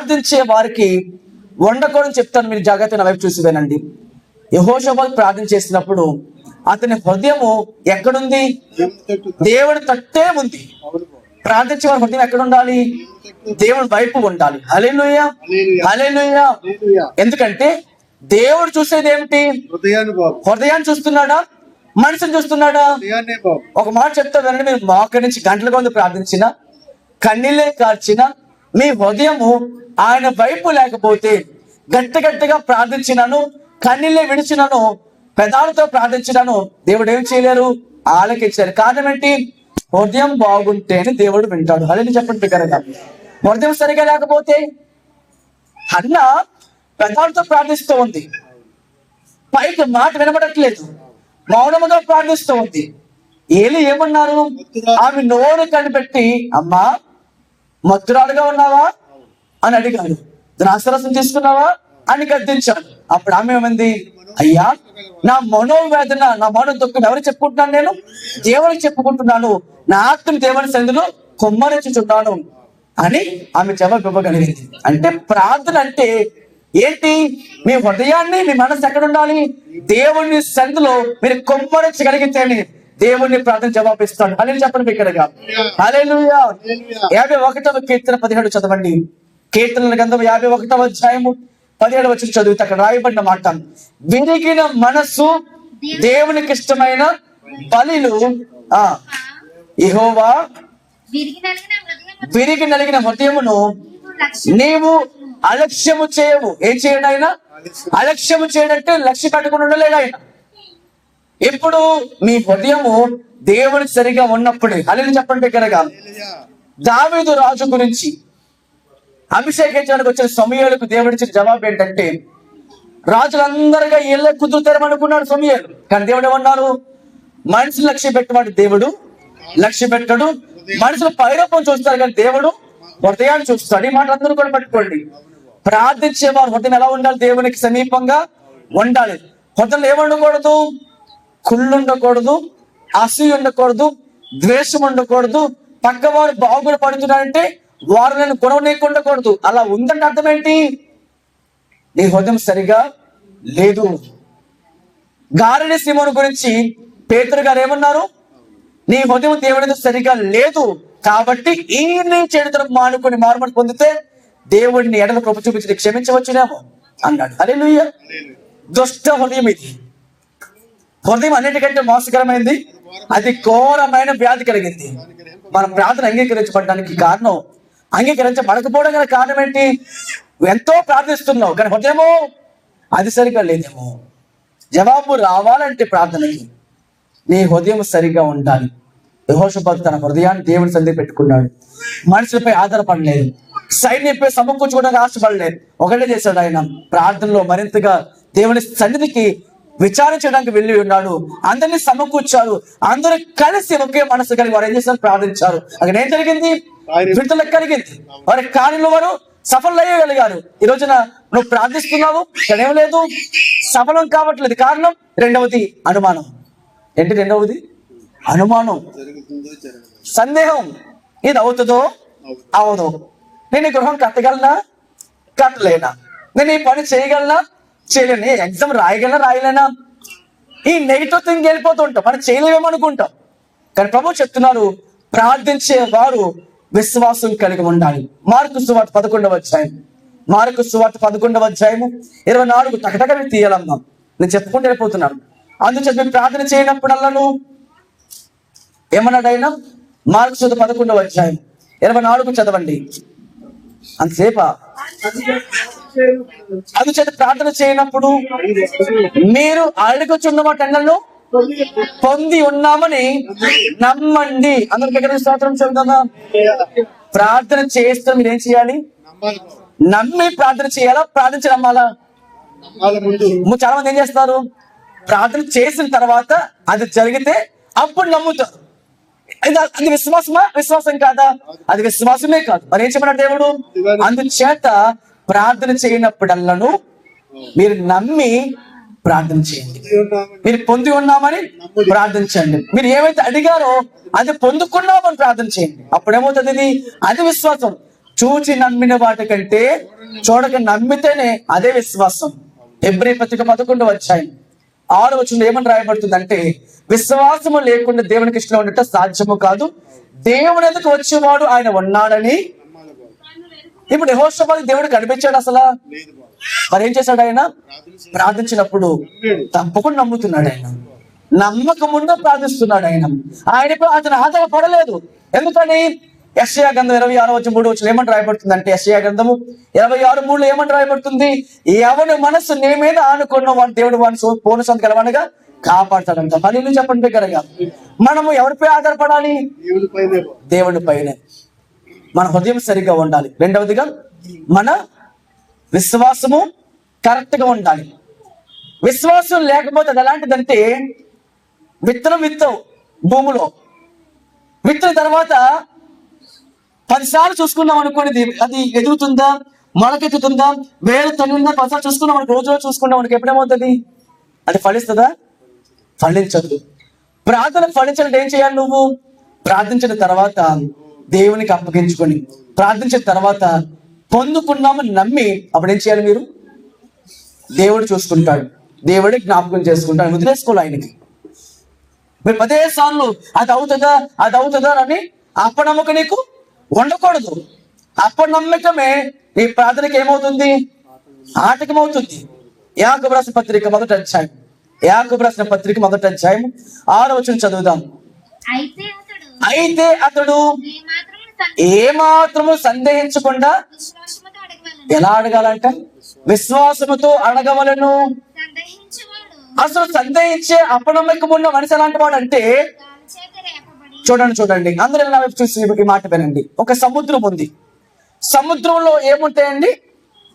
ప్రార్థించే వారికి వండకూడని చెప్తాను, మీరు జాగ్రత్తగా నా వైపు చూసి వినండి. యెహోషాపాతు ప్రార్థన చేసినప్పుడు అతని హృదయము ఎక్కడుంది? దేవుడి తట్టే ఉంది. ప్రార్థించే వారి హృదయం ఎక్కడ ఉండాలి? దేవుడి వైపు ఉండాలి. హల్లెలూయా, హల్లెలూయా. ఎందుకంటే దేవుడు చూసేది ఏమిటి? హృదయాన్ని చూస్తున్నాడా, మనిషిని చూస్తున్నాడా? ఒక మాట చెప్తా వినండి. మీరు మోకరించి గంటల కొద్ది ప్రార్థించిన, కన్నీళ్ళే కార్చిన, మీ హృదయము ఆయన వైపు లేకపోతే, గట్టిగా ప్రార్థించినాను, కన్నీళ్ళే విడిచినాను, పెదాలతో ప్రార్థించినాను, దేవుడు ఏం చేయలేరు? ఆలకించారు. కారణం ఏంటి? హృదయం బాగుంటేనే దేవుడు వింటాడు. హల్లెలూయా చెప్పండి బిగ్గరగా. హృదయం సరిగా లేకపోతే, అన్న పెదాలతో ప్రార్థిస్తూ ఉంది, పైకి మాట వినబడట్లేదు, మౌనముగా ప్రార్థిస్తూ ఉంది. ఏలి ఏమన్నారు? ఆమె నోరు కనిపెట్టి, అమ్మా మత్తురాలుగా ఉన్నావా అని అడిగాడు. ద్రాక్షరసం తీసుకున్నావా అని గద్దించాడు. అప్పుడు ఆమె ఏమంది? అయ్యా, నా మనోవేదన, నా మనో దుఃఖం ఎవరు చెప్పుకుంటున్నాను? నేను దేవుడికి చెప్పుకుంటున్నాను. నా ఆత్మ దేవుని సన్నిధిలో కుమ్మరించుచున్నాను అని ఆమె జవాబు ఇవ్వగలిగింది. అంటే ప్రార్థన అంటే ఏంటి? మీ హృదయాన్ని, మీ మనసు ఎక్కడ ఉండాలి? దేవుని సన్నిధిలో మీరు కుమ్మరించగలిగితేనే దేవుడిని ప్రార్థన జవాబిస్తాడు. హల్లెలూయా చెప్పండి ఇక్కడగా. హల్లెలూయా. 51వ కీర్తన 17 చదవండి. కీర్తనల గ్రంథం 51వ అధ్యాయము 17 వచనం చదివితే అక్కడ రాయబడిన మాట, విరిగిన మనస్సు దేవునికి ఇష్టమైన బలిలు యెహోవా విరిగి నలిగిన హృదయమును నీవు అలక్ష్యము చేయవు. ఏం చేయడు ఆయన? అలక్ష్యము చేయడంటే లక్ష్య పెట్టుకుని ఉండలేడు ఆయన. ఇప్పుడు మీ హృదయము దేవుని సరిగా ఉన్నప్పుడే. హల్లెలూయా చెప్పండి కనుక. దావీదు రాజు గురించి అభిషేకించడానికి వచ్చిన సమూయేలుకు దేవుడిచ్చిన జవాబు ఏంటంటే, రాజులందరిగా ఇళ్ళ కుదురుతారనుకున్నాడు సమూయేలు. కానీ దేవుడు ఏమన్నారు? మనిషిని లక్ష్య పెట్టవాడు దేవుడు లక్ష్య పెట్టడు. మనుషులు పైరూపం చూస్తారు కానీ దేవుడు హృదయాన్ని చూస్తాడు. ఈ మాట అందరూ కూడా పట్టుకోండి. ప్రార్థించే వారు హృదయం ఎలా ఉండాలి? దేవునికి సమీపంగా ఉండాలి. హృదయం ఏముండకూడదు? కుళ్ళు ఉండకూడదు, అసూయ ఉండకూడదు, ద్వేషం ఉండకూడదు. పక్కవారు బాగులు పడుతున్నారంటే వారు నేను గుణవనీయకుండకూడదు. అలా ఉందంటే అర్థం ఏంటి? నీ హృదయం సరిగా లేదు. గారడి సీమోను గురించి పేతురు గారు ఏమన్నారు? నీ హృదయం దేవుడి సరిగా లేదు కాబట్టి ఈ చెడుతనం మానుకొని మారుమని పొందితే దేవుడిని ఎడల కృప చూపించి క్షమించవచ్చునేమో అన్నాడు. హల్లెలూయా. దుష్ట హృదయం ఇది. హృదయం అన్నిటికంటే మోసకరమైంది, అది ఘోరమైన వ్యాధి కలిగింది. మన ప్రార్థన అంగీకరించబడడానికి కారణం, అంగీకరించబడకపోవడం గల కారణం ఏంటి? ఎంతో ప్రార్థిస్తున్నావు కానీ హృదయమో అది సరిగా లేదేమో. జవాబు రావాలంటే ప్రార్థనకి నీ హృదయం సరిగా ఉండాలి. యెహోషాపాతు తన హృదయాన్ని దేవుని సన్నిధిలో పెట్టుకున్నాడు. మనుషులపై ఆధారపడలేదు, సైన్యంపై సమకూర్చుకోవడానికి ఆశపడలేదు. ఒకటే చేశాడు ఆయన, ప్రార్థనలో మరింతగా దేవుని సన్నిధికి విచారించడానికి వెళ్ళి ఉన్నాడు. అందరినీ సమకూర్చారు. అందరూ కలిసి ఒకే మనసు కలిగి వారు ఏం చేశారు? ప్రార్థించారు. అక్కడ ఏం జరిగింది? విడుదల కలిగింది. వారి కార్యంలో వారు సఫలయ్యగలిగారు. ఈ రోజున నువ్వు ప్రార్థిస్తున్నావు, ఇక్కడ ఏం లేదు, సఫలం కావట్లేదు. కారణం రెండవది అనుమానం. ఏంటి రెండవది? అనుమానం, సందేహం. ఇది అవుతుందో అవదో, నేను ఈ గృహం కట్టగలనా కట్టలేనా, నేను ఈ పని చేయగలనా చేయలేను, ఎగ్జామ్ రాయలేనా, ఈ నెగిటివ్ థింగ్ వెళ్ళిపోతూ ఉంటాం. మనం చేయలేమనుకుంటాం. కానీ ప్రభు చెప్తున్నారు, ప్రార్థించే వారు విశ్వాసం కలిగి ఉండాలి. మార్కు సువార్త 11వ అధ్యాయం, మార్కు సువార్త 11వ అధ్యాయము 24 టకటకని తీయాలమ్మా. నేను చెప్పుకుంటూ వెళ్ళిపోతున్నాను. అందుచేత మీరు ప్రార్థన చేయనప్పుడల్లాను ఏమన్నాడు ఆయన? మార్కు సువార్త 11వ అధ్యాయం 24 చదవండి. అంతసేపా? అందుచేత ప్రార్థన చేయనప్పుడు మీరు అడుగుచున్న వాటన్లను పొంది ఉన్నామని నమ్మండి. అందరికి ఎక్కడ స్తోత్రం చెబుతుందా? ప్రార్థన చేస్తే మీరు ఏం చేయాలి? నమ్మి ప్రార్థన చేయాలా, ప్రార్థించి నమ్మాలా? చాలా మంది ఏం చేస్తారు? ప్రార్థన చేసిన తర్వాత అది జరిగితే అప్పుడు నమ్ముతారు. అది విశ్వాసమా? విశ్వాసం కాదా? అది విశ్వాసమే కాదు. మరి ఏం చెప్పినాడు దేవుడు? అందుచేత ప్రార్థన చేయనప్పుడల్లను మీరు నమ్మి ప్రార్థన చేయండి. మీరు పొంది ఉన్నామని ప్రార్థించండి. మీరు ఏమైతే అడిగారో అది పొందుకున్నామని ప్రార్థన చేయండి. అప్పుడేమవుతుంది? అది విశ్వాసం. చూచి నమ్మిన వాటి కంటే చూడక నమ్మితేనే అదే విశ్వాసం. హెబ్రీ పత్రిక 11వ అధ్యాయం 6వ వచనంలో ఏమని రాయబడుతుందంటే, విశ్వాసము లేకుండా దేవునికి ఇష్టం ఉండటం సాధ్యము కాదు, దేవుని ఎదుకు వచ్చేవాడు ఆయన ఉన్నాడని. ఇప్పుడు యెహోషాపాతు దేవుడు కనిపించాడు అసలు? మరి ఏం చేశాడు ఆయన? ప్రార్థించినప్పుడు తప్పకుండా నమ్ముతున్నాడు ఆయన. నమ్మకముందు ప్రార్థిస్తున్నాడు ఆయన. అతను ఆధారపడలేదు. ఎందుకని? యెషయా గ్రంథం 26:3 ఏమని రాయబడుతుందంటే, యెషయా గ్రంథము 26:3 ఏమని రాయబడుతుంది? ఎవరి మనసు నీ మీద ఆనుకున్న వాడు దేవుడు వాడిని పూర్ణ సంత గలవానిగా కాపాడతాడంట. మరి ఇల్లు చెప్పండి బిగ్గరగా. మనము ఎవరిపై ఆధారపడాలి? దేవుడి పైనే. మన హృదయం సరిగ్గా ఉండాలి. రెండవదిగా మన విశ్వాసము కరెక్ట్ గా ఉండాలి. విశ్వాసం లేకపోతే అది ఎలాంటిదంటే, విత్తనం విత్తవు భూమిలో, విత్తిన తర్వాత 10 సార్లు చూసుకున్నాం అనుకోండి, అది ఎదుగుతుందా, మొలకెత్తుతుందా, వేరు తల్లిందా, 10 సార్లు చూసుకున్నాం మనకు, రోజులో చూసుకున్నాం మనకి, ఎప్పుడేమవుతుంది? అది ఫలిస్తుందా? ఫలించదు. ప్రార్థన ఫలించాలంటే ఏం చేయాలి? నువ్వు ప్రార్థించిన తర్వాత దేవునికి అప్పగించుకొని, ప్రార్థించిన తర్వాత పొందుకున్నామని నమ్మి అప్పుడు ఏం చేయాలి? మీరు దేవుడు చూసుకుంటాడు, దేవుడే జ్ఞాపకం చేసుకుంటాడు. వదిలేసుకోవాలి ఆయనకి. మీరు 10 సార్లు అది అవుతుందా అది అవుతుందా అని అప్పనమ్మకం నీకు ఉండకూడదు. అప్పనమ్మకమే నీ ప్రార్థనకి ఏమవుతుంది? ఆటకమవుతుంది. యాకోబు రాసిన పత్రిక 1వ అధ్యాయం, యాకోబు రాసిన పత్రిక 1వ అధ్యాయం 6వ వచనం చదువుదాం. అయితే అతడు ఏమాత్రము సందేహించకుండా ఎలా అడగాలంట? విశ్వాసముతో అడగవలను. అసలు సందేహించే అపనమ్మకం ఉన్న మనిషి ఎలాంటి వాడు అంటే, చూడండి అందరూ నా వైపు చూసి ఈ మాట వినండి. ఒక సముద్రం ఉంది. సముద్రంలో ఏముంటాయండి?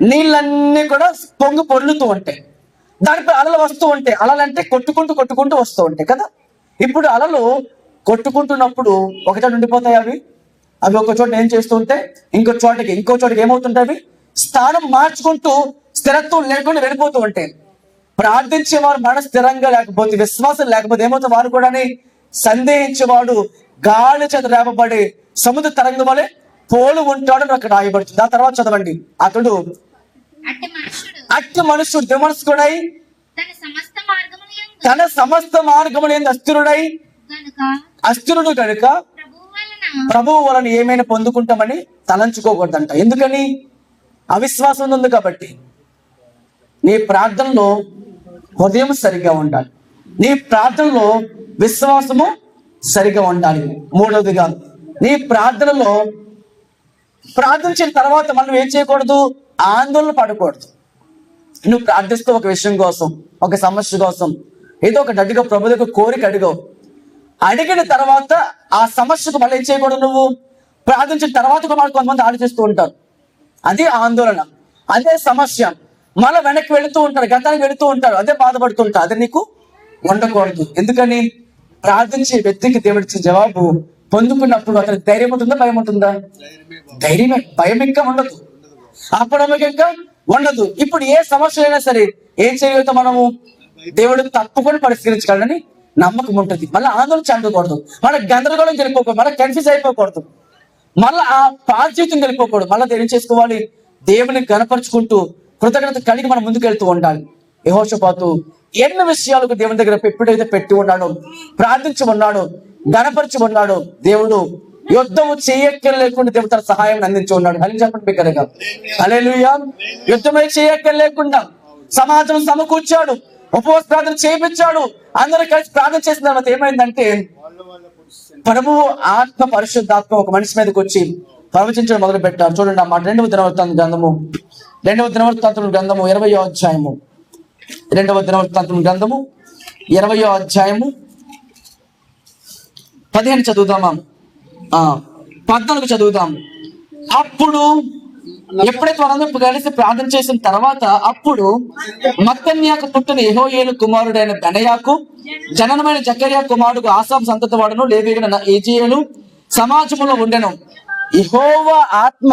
నీళ్ళన్నీ కూడా పొంగు పొర్లుతూ ఉంటాయి. దానిపై అలలు వస్తూ ఉంటాయి. అలలు అంటే కొట్టుకుంటూ వస్తూ ఉంటాయి కదా. ఇప్పుడు అలలు కొట్టుకుంటున్నప్పుడు ఒక చోట ఉండిపోతాయి. అవి ఒక చోట ఏం చేస్తూ ఉంటే ఇంకో చోటకి ఏమవుతుంటాయి? స్థానం మార్చుకుంటూ స్థిరత్వం లేకుండా వెళ్ళిపోతూ ఉంటాయి. ప్రార్థించేవారు మన స్థిరంగా లేకపోతే, విశ్వాసం లేకపోతే ఏమవుతుంది? వారు కూడా సందేహించేవాడు గాలి చేత రేపబడి సముద్ర తరంగం వలె పోలు ఉంటాడు అక్కడ రాయబడుతుంది. ఆ తర్వాత చదవండి. అతడు అట్టి మనుషుడు దుర్మనస్కుడై తన సమస్త మార్గములు అస్థిరుడు కనుక ప్రభువు వలన ఏమైనా పొందుకుంటామని తలంచుకోకూడదంట. ఎందుకని? అవిశ్వాసం ఉంది కాబట్టి. నీ ప్రార్థనలో హృదయం సరిగ్గా ఉండాలి. నీ ప్రార్థనలో విశ్వాసము సరిగ్గా ఉండాలి. మూడవదిగా, నీ ప్రార్థనలో ప్రార్థించిన తర్వాత మనం ఏం చేయకూడదు? ఆందోళన పడకూడదు. నువ్వు ప్రార్థిస్తూ ఒక విషయం కోసం, ఒక సమస్య కోసం, ఏదో ఒక అడిగో, ప్రభు దగ్గర కోరిక అడిగిన తర్వాత ఆ సమస్యకు మళ్ళీ ఏం చేయకూడదు? నువ్వు ప్రార్థించిన తర్వాత కూడా కొంతమంది ఆలోచిస్తూ ఉంటారు. అదే ఆందోళన, అదే సమస్య. మళ్ళీ వెనక్కి వెళుతూ ఉంటారు, గతానికి వెళుతూ ఉంటారు, అదే బాధపడుతుంటారు. అది నీకు ఉండకూడదు. ఎందుకని? ప్రార్థించే వ్యక్తికి దేవుడిచ్చిన జవాబు పొందుకున్నప్పుడు అతనికి ధైర్యం ఉంటుందా, భయం ఉంటుందా? ధైర్యమే. భయం ఇంకా ఉండదు, అపనమ్మకం ఇంకా ఉండదు. ఇప్పుడు ఏ సమస్య అయినా సరే ఏం చేయగలుగుతాం మనము? దేవుడు తప్పకుండా పరిష్కరించగలని నమ్మకం ఉంటుంది. మళ్ళీ ఆందోళన చెందకూడదు, మన గందరగోళం వెళ్ళిపోకూడదు, మన కన్ఫ్యూజ్ అయిపోకూడదు, మళ్ళీ ఆ పార్జీవితం వెళ్ళిపోకూడదు. మళ్ళీ ఏం చేసుకోవాలి? దేవుని గణపరుచుకుంటూ కృతజ్ఞత కలిగి మనం ముందుకెళ్తూ ఉండాలి. యెహోషాపాతు ఎన్ని విషయాలకు దేవుని దగ్గర ఎప్పుడైతే పెట్టి ఉన్నాడో, ప్రార్థించి ఉన్నాడో, గణపరిచి ఉన్నాడో, దేవుడు యుద్ధము చేయక్కర్లేకుండా దేవుడు తన సహాయం అందించి ఉన్నాడు. అని చెప్పండి బిగ్గరగా హల్లెలూయా. యుద్ధమే చేయక్కర్లేకుండా సమాజం సమకూర్చాడు, ఉపవాస ప్రార్థన చేయించాడు. అందరూ కలిసి ప్రార్థన చేసిన తర్వాత ఏమైందంటే, ప్రభువు ఆత్మ పరిశుద్ధాత్మ ఒక మనిషి మీదకి వచ్చి ప్రవచించడం మొదలు పెట్టారు. చూడండి ఆ మాట. 2వ దినవృత్తాంతం గ్రంథము 20వ అధ్యాయము 2వ దినవృత్తాంతం గ్రంథము 20వ అధ్యాయము 15 చదువుదామా? 14 చదువుదాం. అప్పుడు ఎప్పుడైతే వాళ్ళందరూ కలిసి ప్రార్థన చేసిన తర్వాత, అప్పుడు మత్తన్యాకు పుట్టిన యెహోయేలు కుమారుడైన బెనయాకు జననమైన జకర్యా కుమారుడు ఆసాపు సంతతి వాడును లేవీయుడైన యెజీయేలు సమాజంలో ఉండెను. యెహోవా ఆత్మ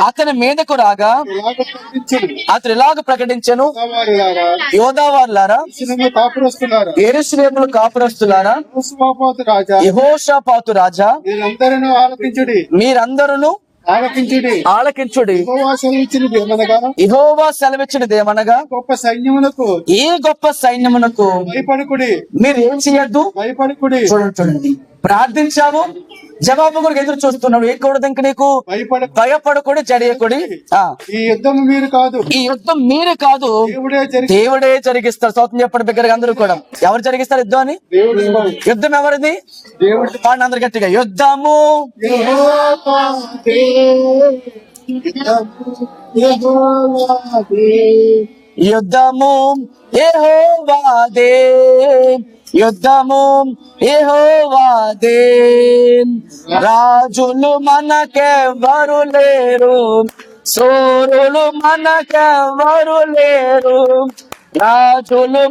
అతని మీదకు రాగా అతను ఇలాగ ప్రకటించెను, యోధావారులారా, యెరూషలేములో కాపురస్తులారా, యెహోషాపాతు రాజా, మీరందరూ ఆలకించుడి. ఆలకించుడి. యెహోవా సెలవిచ్చినది ఏమనగా, యెహోవా సెలవిచ్చినదేమనగా, గొప్ప సైన్యములకు ఈ గొప్ప సైన్యమునకు భయపడకుడి, మీరు ఏం చేయొద్దు. భయపడకుడి, చూడండి, ప్రార్థించావు, జవాబు కూడా ఎదురు చూస్తున్నాడు. ఏం కూడదు ఇంక నీకు? భయపడకుడి, జడియకుడి. ఈ యుద్ధం మీరు కాదు, ఈ యుద్ధం మీరు కాదు, దేవుడే జరిగిస్తారు. సౌత్యం చెప్పండి బిగ్గరగా అందరూ కూడా. ఎవరు జరిగిస్తారు యుద్ధం అని? యుద్ధం ఎవరిది? పాడిన అందరు గట్టిగా, యుద్ధము యుద్ధము యెహోవాదే, యుద్ధము యెహోవాదే. రాజులు మనకెవ్వరు లేరు, సోరులు మనకెవ్వరు లేరు, రాజులు